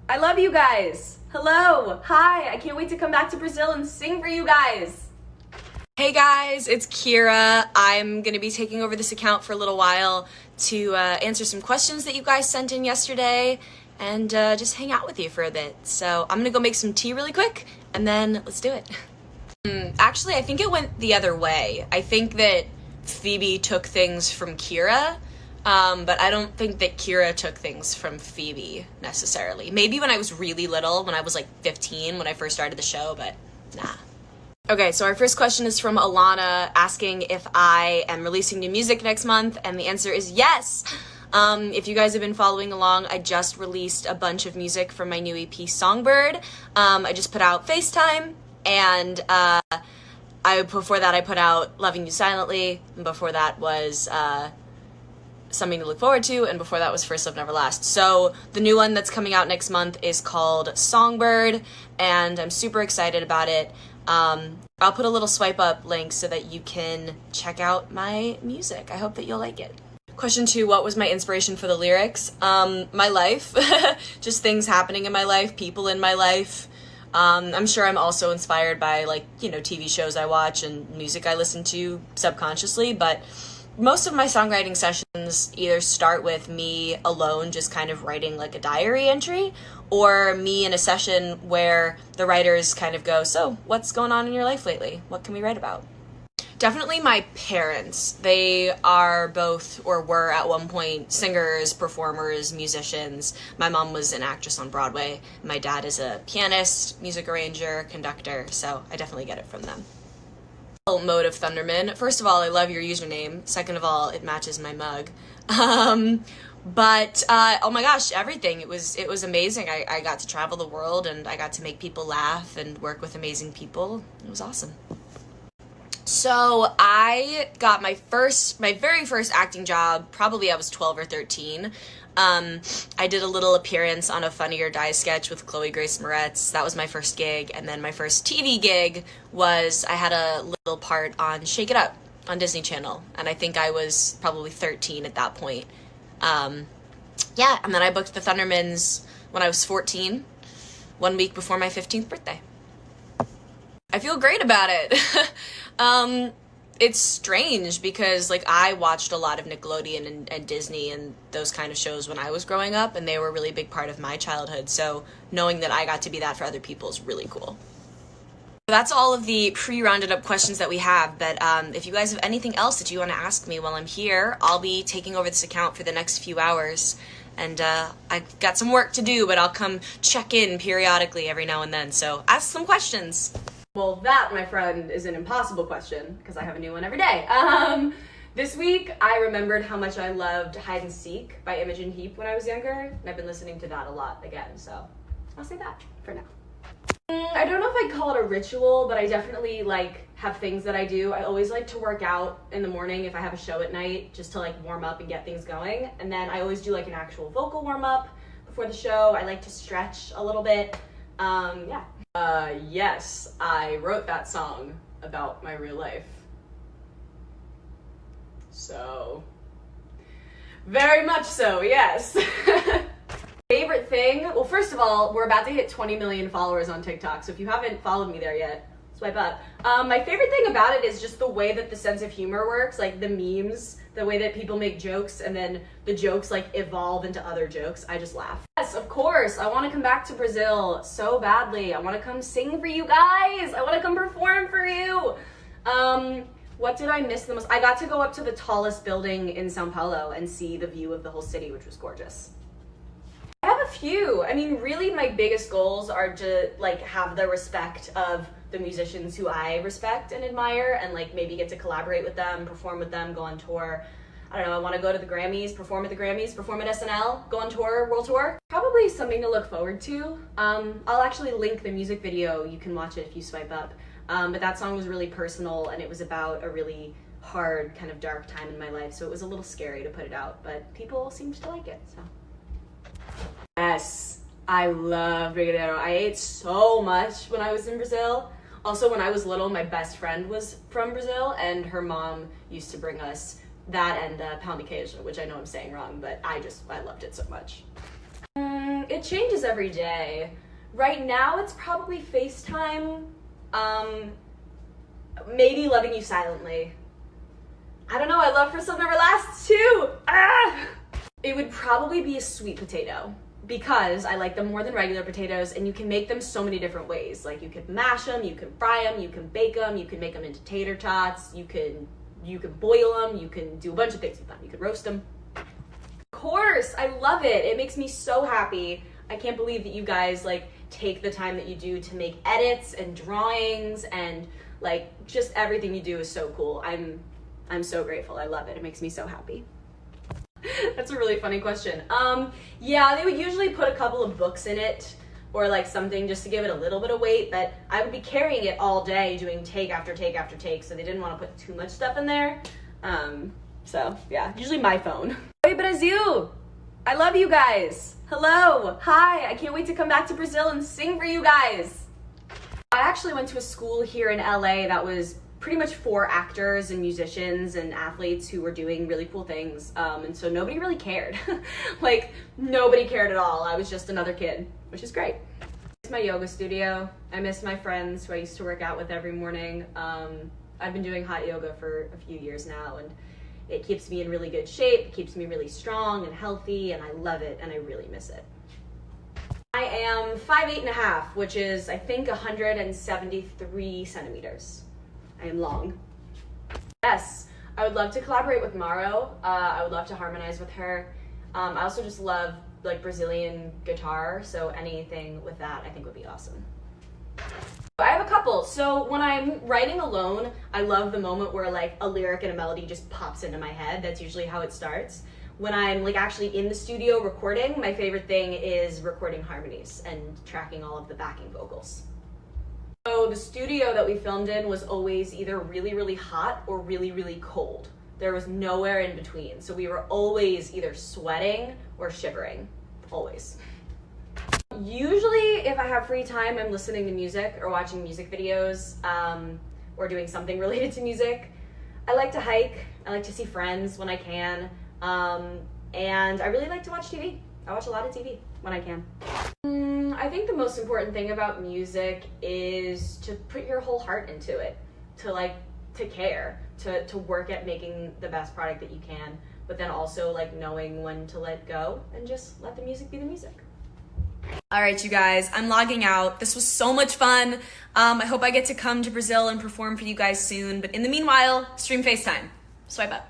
I love you guys. Hello. Hi. I can't wait to come back to Brazil and sing for you guys. Hey guys, it's Kira. I'm going to be taking over this account for a little while to answer some questions that you guys sent in yesterday and just hang out with you for a bit. So I'm going to go make some tea really quick and then let's do it. Actually, I think it went the other way. I think that Phoebe took things from Kira, but I don't think that Kira took things from Phoebe necessarily. Maybe when I was really little, when I was like 15, when I first started the show, but nah. Okay, so our first question is from Alana asking if I am releasing new music next month, and the answer is yes. If you guys have been following along, I just released a bunch of music from my new EP, Songbird. I just put out FaceTime, and before that I put out Loving You Silently, and before that was Something to Look Forward to, and before that was First Love Never Last. So the new one that's coming out next month is called Songbird, and I'm super excited about it. I'll put a little swipe up link so that you can check out my music. I hope that you'll like it. Question 2, what was my inspiration for the lyrics? My life, just things happening in my life, people in my life. I'm sure I'm also inspired by TV shows I watch and music I listen to subconsciously, but most of my songwriting sessions either start with me alone, just kind of writing like a diary entry, or me in a session where the writers kind of go, so what's going on in your life lately? What can we write about? Definitely my parents. They are both, or were at one point, singers, performers, musicians. My mom was an actress on Broadway. My dad is a pianist, music arranger, conductor, so I definitely get it from them. Mode of Thunderman. First of all, I love your username. Second of all, it matches my mug. But oh my gosh, everything. It was amazing. I got to travel the world and I got to make people laugh and work with amazing people. It was awesome. So I got my very first acting job, probably I was 12 or 13. I did a little appearance on a Funny or Die sketch with Chloe Grace Moretz. That was my first gig. And then my first TV gig was I had a little part on Shake It Up on Disney Channel. And I think I was probably 13 at that point. And then I booked the Thundermans when I was 14, 1 week before my 15th birthday. I feel great about it. It's strange because I watched a lot of Nickelodeon and Disney and those kind of shows when I was growing up, and they were a really big part of my childhood, so knowing that I got to be that for other people is really cool. So that's all of the pre-rounded up questions that we have, but if you guys have anything else that you want to ask me while I'm here, I'll be taking over this account for the next few hours, and I've got some work to do, but I'll come check in periodically every now and then, so ask some questions. Well, that, my friend, is an impossible question, because I have a new one every day. This week, I remembered how much I loved Hide and Seek by Imogen Heap when I was younger, and I've been listening to that a lot again, so I'll say that for now. I don't know if I'd call it a ritual, but I definitely, have things that I do. I always like to work out in the morning if I have a show at night, just to, warm up and get things going, and then I always do, an actual vocal warm-up before the show. I like to stretch a little bit. Yeah. Yes, I wrote that song about my real life. So, very much so, yes. Favorite thing? Well, first of all, we're about to hit 20 million followers on TikTok, so if you haven't followed me there yet, swipe up. My favorite thing about it is just the way that the sense of humor works, the memes, the way that people make jokes, and then the jokes evolve into other jokes. I just laugh. Yes, of course, I want to come back to Brazil so badly. I want to come sing for you guys. I want to come perform for you. What did I miss the most? I got to go up to the tallest building in Sao Paulo and see the view of the whole city, which was gorgeous. I have a few. I mean, really my biggest goals are to have the respect of the musicians who I respect and admire, and maybe get to collaborate with them, perform with them, go on tour. I don't know, I want to go to the Grammys, perform at the Grammys, perform at SNL, go on tour, world tour. Probably something to look forward to. I'll actually link the music video. You can watch it if you swipe up. But that song was really personal, and it was about a really hard, kind of dark time in my life, so it was a little scary to put it out, but people seemed to like it, so. Yes, I love brigadeiro. I ate so much when I was in Brazil. Also, when I was little, my best friend was from Brazil, and her mom used to bring us that and pão de queijo, which I know I'm saying wrong, but I loved it so much. It changes every day. Right now it's probably FaceTime. Maybe Loving You Silently. I don't know, I love For Some Never Lasts too. It would probably be a sweet potato because I like them more than regular potatoes, and you can make them so many different ways. Like you could mash them, you can fry them, you can bake them, you can make them into tater tots, you can boil them, you can do a bunch of things with them. You could roast them. Of course, I love it. It makes me so happy. I can't believe that you guys like take the time that you do to make edits and drawings, and like just everything you do is so cool. I'm so grateful. I love it. It makes me so happy. That's a really funny question. Yeah, they would usually put a couple of books in it or like something just to give it a little bit of weight, but I would be carrying it all day doing take after take after take, so they didn't want to put too much stuff in there. So yeah, usually my phone. Oi, Brasil! I love you guys. Hello, hi, I can't wait to come back to Brazil and sing for you guys. I actually went to a school here in LA that was pretty much for actors and musicians and athletes who were doing really cool things, and so nobody really cared. Like, nobody cared at all. I was just another kid, which is great. I miss my yoga studio. I miss my friends who I used to work out with every morning. I've been doing hot yoga for a few years now, and it keeps me in really good shape, it keeps me really strong and healthy, and I love it, and I really miss it. I am 5'8½", which is, I think, 173 centimeters. I am long. Yes, I would love to collaborate with Maro. I would love to harmonize with her. I also just love like Brazilian guitar, so anything with that I think would be awesome. I have a couple. So when I'm writing alone, I love the moment where like a lyric and a melody just pops into my head. That's usually how it starts. When I'm like actually in the studio recording, my favorite thing is recording harmonies and tracking all of the backing vocals. So the studio that we filmed in was always either really, really hot or really, really cold. There was nowhere in between. So we were always either sweating or shivering, always. Usually if I have free time, I'm listening to music or watching music videos, or doing something related to music. I like to hike. I like to see friends when I can. And I really like to watch TV. I watch a lot of TV when I can. I think the most important thing about music is to put your whole heart into it, to care, to work at making the best product that you can, but then also like knowing when to let go and just let the music be the music. All right, you guys, I'm logging out. This was so much fun. I hope I get to come to Brazil and perform for you guys soon, but in the meanwhile, stream FaceTime. Swipe up.